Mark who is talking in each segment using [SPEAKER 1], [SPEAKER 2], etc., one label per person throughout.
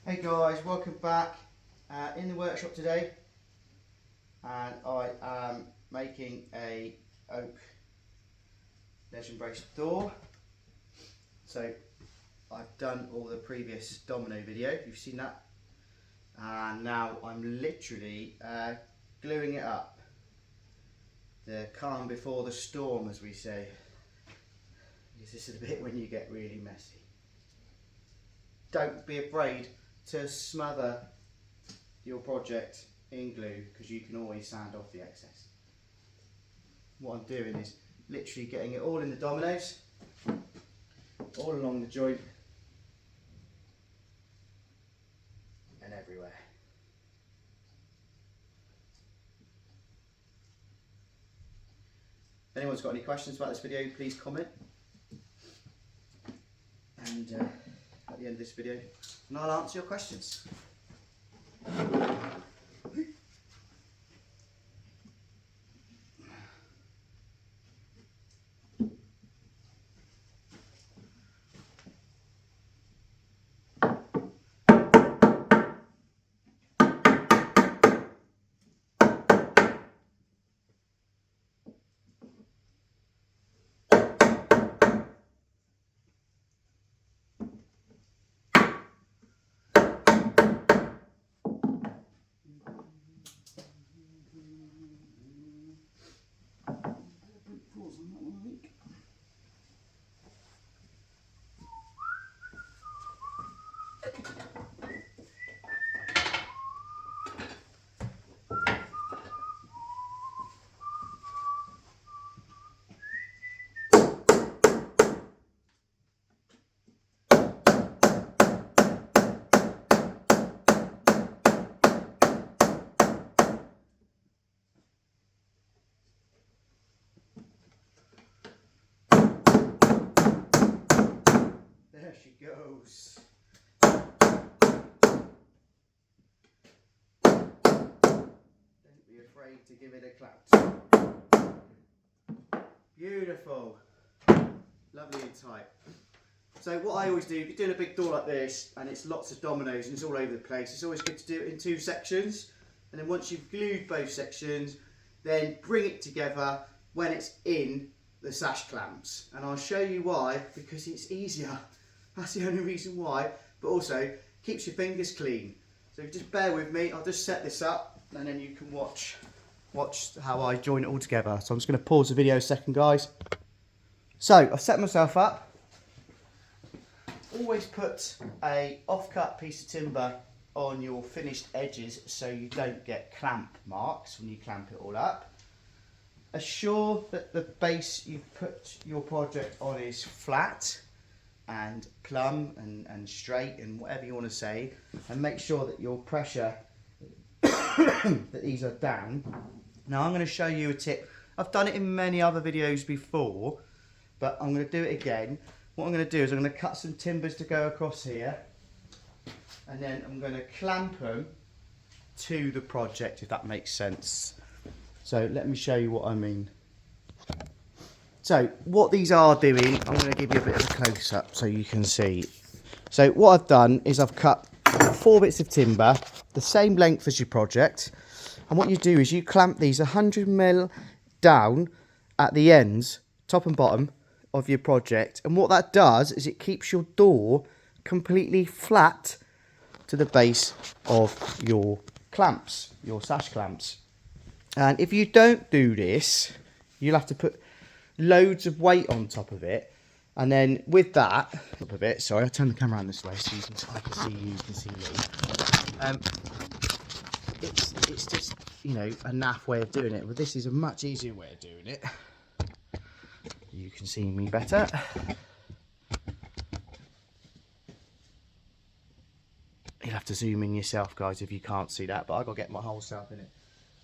[SPEAKER 1] Hey guys, welcome back. In the workshop today, and I am making a oak legend brace door. So I've done all the previous domino video, if you've seen that, and now I'm literally gluing it up. The calm before the storm, as we say, because this is the bit when you get really messy. Don't be afraid to smother your project in glue, because you can always sand off the excess. What I'm doing is literally getting it all in the dominoes, all along the joint and everywhere. If anyone's got any questions about this video, please comment, and at the end of this video, and I'll answer your questions. There she goes. Don't be afraid to give it a clap. Beautiful. Lovely and tight. So what I always do, if you're doing a big door like this and it's lots of dominoes and it's all over the place, it's always good to do it in two sections. And then once you've glued both sections, then bring it together when it's in the sash clamps. And I'll show you why, because it's easier. That's the only reason why, but also keeps your fingers clean. So just bear with me, I'll just set this up and then you can watch how I join it all together. So I'm just going to pause the video a second, guys. So I've set myself up. Always put a off-cut piece of timber on your finished edges so you don't get clamp marks when you clamp it all up. Assure that the base you've put your project on is flat and plumb and straight and whatever you want to say, and make sure that your pressure that these are down. Now I'm going to show you a tip. I've done it in many other videos before, but I'm going to do it again. What I'm going to do is I'm going to cut some timbers to go across here, and then I'm going to clamp them to the project, if that makes sense. So let me show you what I mean. So what these are doing, I'm going to give you a bit of a close-up so you can see. So what I've done is I've cut 4 bits of timber, the same length as your project, and what you do is you clamp these 100mm down at the ends, top and bottom of your project, and what that does is it keeps your door completely flat to the base of your clamps, your sash clamps. And if you don't do this, you'll have to put loads of weight on top of it, and then with that top of it, sorry, I'll turn the camera around this way so you can, I can see you, you can see me. It's just, you know, a naff way of doing it, but this is a much easier way of doing it. You can see me better. You'll have to zoom in yourself, guys, if you can't see that, but I've got to get my whole self in it.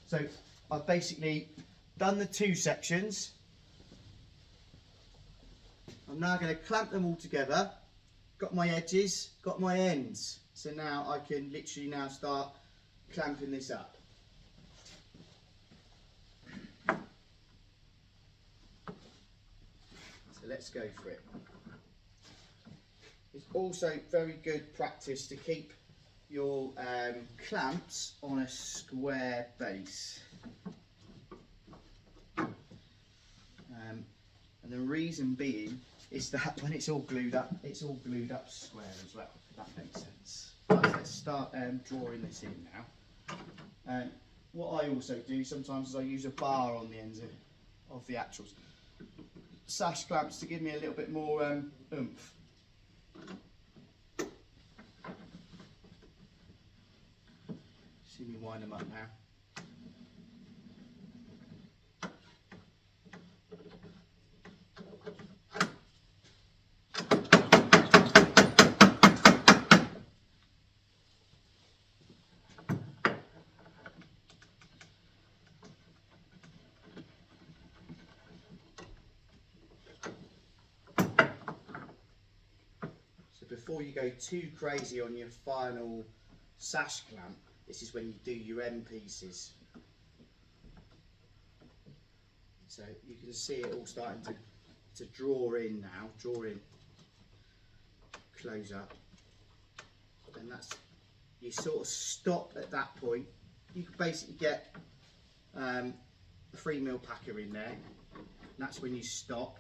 [SPEAKER 1] So I've basically done the 2 sections. I'm now going to clamp them all together. Got my edges, got my ends. So now I can literally now start clamping this up. So let's go for it. It's also very good practice to keep your clamps on a square base. And the reason being is that when it's all glued up square as well, if that makes sense. Right, let's start drawing this in now. What I also do sometimes is I use a bar on the ends of the actuals sash clamps to give me a little bit more oomph. See me wind them up now. Before you go too crazy on your final sash clamp, this is when you do your end pieces. So you can see it all starting to draw in now, close up. And that's, you sort of stop at that point. You can basically get a 3mm packer in there, and that's when you stop.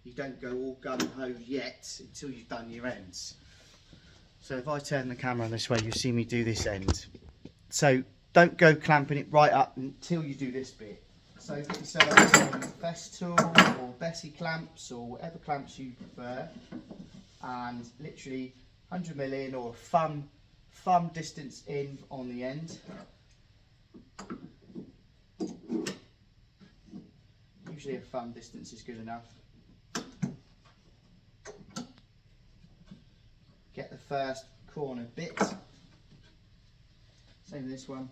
[SPEAKER 1] You don't go all gung-ho yet until you've done your ends. So if I turn the camera this way, you'll see me do this end. So don't go clamping it right up until you do this bit. So get yourself some Festool or Bessie clamps or whatever clamps you prefer, and literally 100mm in or thumb distance in on the end. Usually a thumb distance is good enough. Get the first corner bit. Same with this one.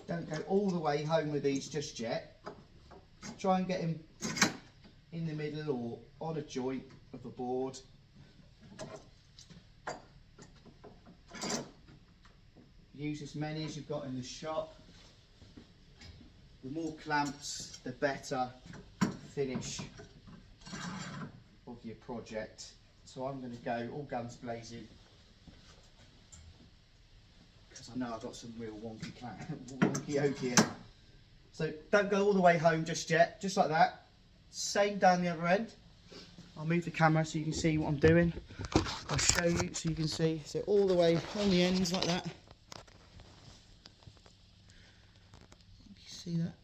[SPEAKER 1] Don't go all the way home with these just yet. Try and get him in the middle or on a joint of a board. Use as many as you've got in the shop. The more clamps, the better finish of your project. So I'm going to go all guns blazing, because I know I've got some real wonky oak here. So don't go all the way home just yet, just like that. Same down the other end. I'll move the camera so you can see what I'm doing. I'll show you so you can see. So all the way on the ends like that. You see that?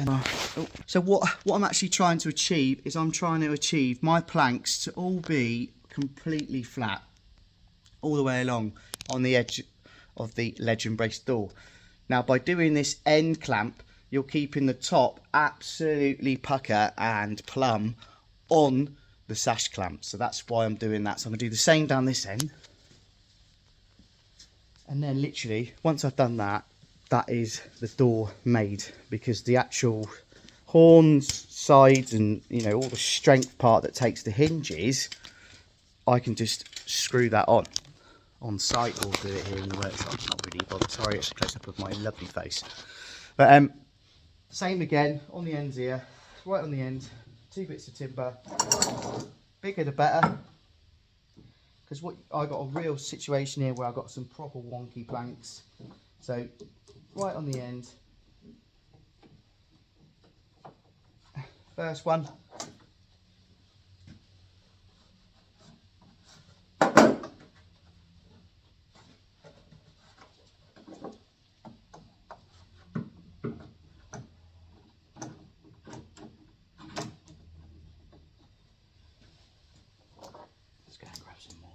[SPEAKER 1] Oh. So what I'm actually trying to achieve is I'm trying to achieve my planks to all be completely flat all the way along on the edge of the ledge and brace door. Now by doing this end clamp, you're keeping the top absolutely pucker and plumb on the sash clamp. So that's why I'm doing that. So I'm going to do the same down this end. And then literally, once I've done that, that is the door made, because the actual horns, sides and all the strength part that takes the hinges, I can just screw that on site or do it here in the workshop. Not really bothered. Sorry, it's a close up of my lovely face. But same again on the ends here, right on the end, 2 bits of timber, bigger the better, because I got a real situation here where I got some proper wonky planks. So right on the end, first one. Let's go and grab some more.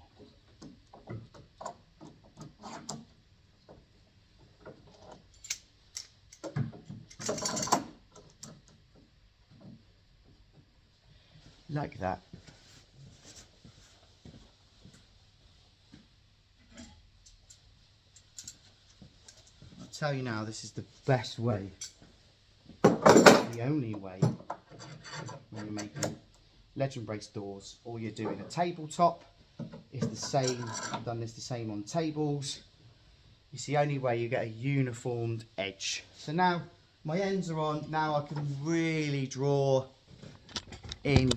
[SPEAKER 1] Like that. I'll tell you now, this is the best way, the only way when you're making legend brace doors, or you're doing a tabletop. It's the same. I've done this the same on tables. It's the only way you get a uniformed edge. So now my ends are on. Now I can really draw in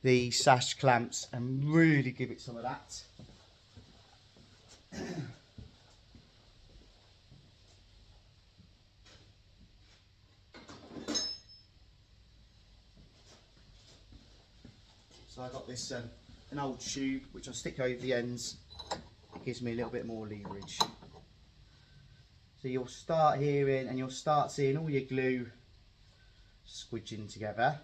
[SPEAKER 1] the sash clamps and really give it some of that. So I got this an old tube which I stick over the ends. It gives me a little bit more leverage. So you'll start hearing and you'll start seeing all your glue squidging together.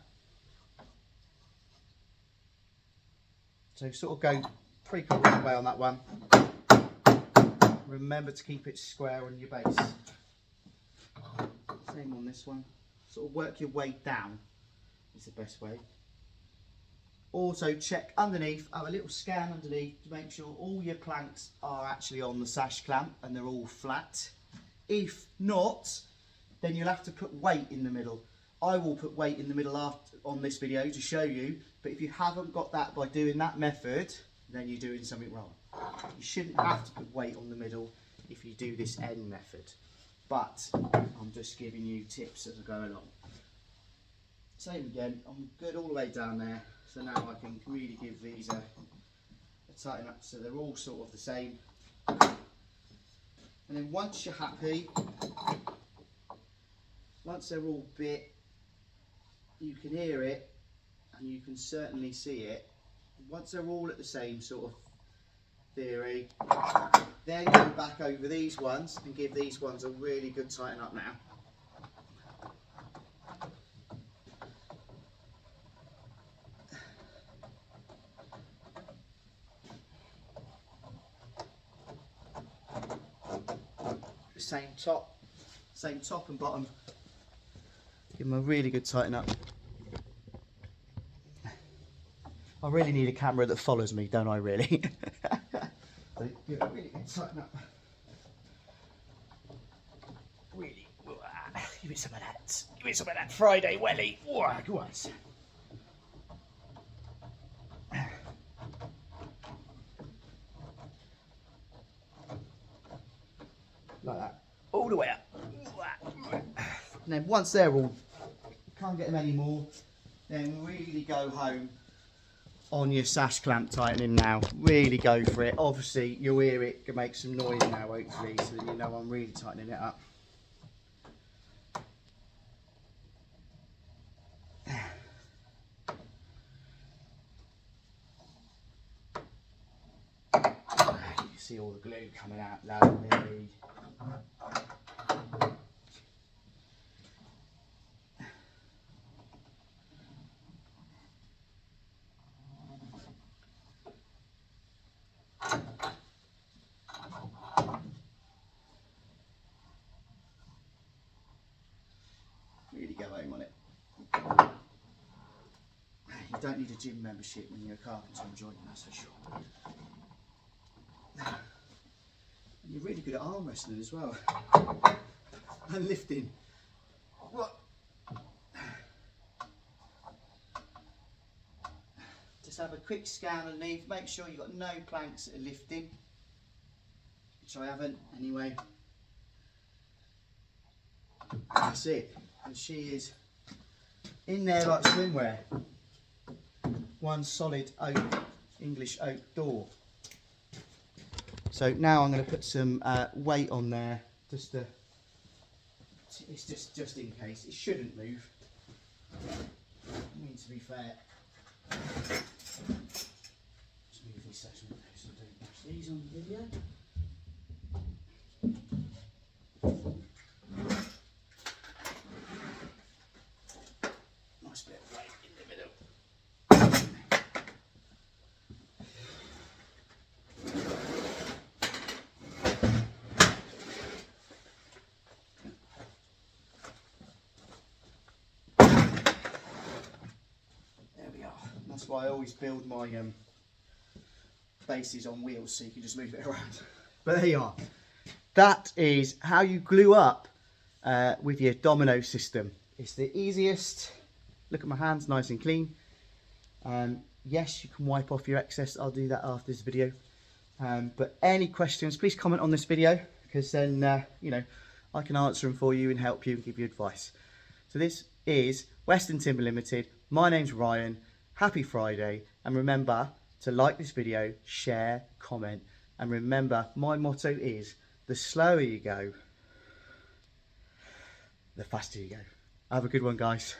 [SPEAKER 1] So sort of go pretty correct way on that one. Remember to keep it square on your base. Same on this one. Sort of work your way down is the best way. Also check underneath, have a little scan underneath to make sure all your planks are actually on the sash clamp and they're all flat. If not, then you'll have to put weight in the middle. I will put weight in the middle after on this video to show you, but if you haven't got that by doing that method, then you're doing something wrong. You shouldn't have to put weight on the middle if you do this end method, but I'm just giving you tips as I go along. Same again, I'm good all the way down there, so now I can really give these a tighten up so they're all sort of the same. And then once you're happy, once they're all bit, you can hear it and you can certainly see it. Once they're all at the same sort of theory, then go back over these ones and give these ones a really good tighten up now. Same top and bottom. Give them a really good tighten up. I really need a camera that follows me, don't I really? So give it a really good tighten up. Really, give it some of that. Give it some of that Friday welly. Go on. Like that. All the way up. And then once they're all, can't get them anymore, then really go home on your sash clamp tightening now. Really go for it. Obviously you'll hear it can make some noise now hopefully, so that you know I'm really tightening it up. You see all the glue coming out lovely. Really go home on it. You don't need a gym membership when you're a carpenter and joining, that's for sure. And you're really good at arm wrestling as well. And lifting. What? Just have a quick scan underneath, make sure you've got no planks that are lifting, which I haven't anyway. That's it. And she is in there like swimwear. One solid oak, English oak door. So now I'm going to put some weight on there, just to, it's just in case. It shouldn't move. I mean, to be fair. Just move these sections so I don't watch these on the video. Nice bit of weight in the middle. There we are. That's why I always build my bases on wheels, so you can just move it around. But there you are. that is how you glue up with your domino system. It's the easiest. Look at my hands, nice and clean. Yes, you can wipe off your excess. I'll do that after this video. But any questions, please comment on this video, because then you know, I can answer them for you and help you and give you advice. So this is Western Timber Limited. My name's Ryan. Happy Friday, and remember to like this video, share, comment, and remember my motto is the slower you go, the faster you go. Have a good one, guys.